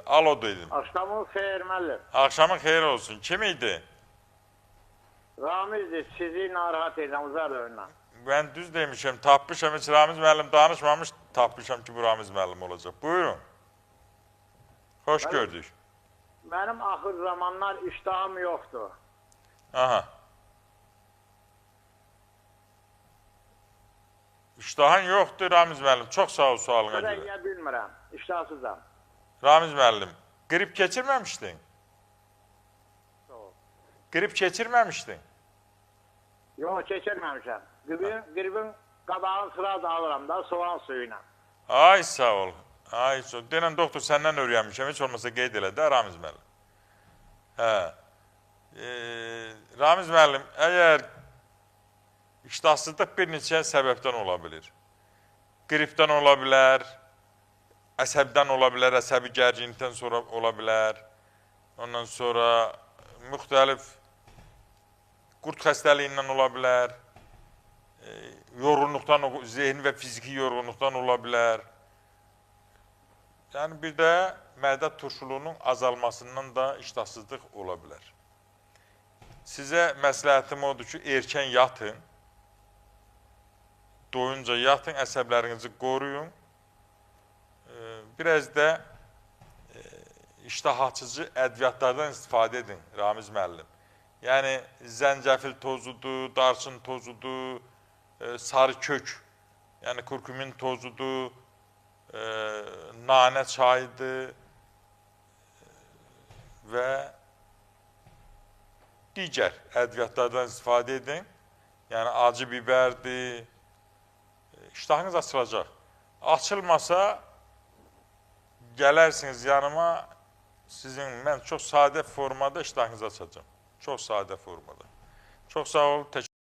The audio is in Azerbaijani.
Alo dedim. Akşamın xeyir müəllim. Akşamın xeyir olsun. Kim idi? Ramizdir, sizi narahat edirəm uzaq önündən. Ben düz demişim. Tapmışam. Hiç Ramiz müəllim danışmamış. Tapmışam ki bu Ramiz müəllim olacak. Buyurun. Hoş gördük. Mənim axır zamanlar iştahım yoxdur. Aha. İştahın yoktu Ramiz müəllim. Çok sağ ol sualına Burada göre. yeyə bilmirəm, iştahsızam. Ramiz müəllim, grip geçirmemiştin. Grip geçirmemiştin. Yox, keçirməmişəm. Qribin qabağını sıra da alıram da soğan suyuyla. Ay sağ ol. Ay sağ ol. Denən doktor səndən öyrənmişəm. Heç olmasa qeyd elə də Ramiz müəllim. Hə. Ramiz müəllim, əgər iştahsızlıq bir neçə səbəbdən ola bilir. Gripdən ola bilər, əsəbdən ola bilər, əsəbi gərginlikdən sonra ola bilər. Ondan sonra müxtəlif qurt xəstəliyindən ola bilər, yorğunluqdan, zehni və fiziki yorğunluqdan ola bilər. Yəni bir də mədə turşuluğunun azalmasından da iştahsızlıq ola bilər. Sizə məsləhətim odur ki, erkən yatın, doyunca yatın, əsəblərinizi qoruyun. Biraz da iştah açıcı ədviyyatlardan istifadə edin, Ramiz müəllim. Yəni, zəncəfil tozudur, darçın tozudur, sarı kök, yəni kurkumin tozudur, nanə çayıdır və digər ədviyyatlardan istifadə edin. Yəni, acı biberdir, iştahınız açılacaq. Açılmasa, gələrsiniz yanıma, mən çox sadə formada iştahınızı açacağım. Çox sadə formada. Çox sağ ol, təşəkkür ederim.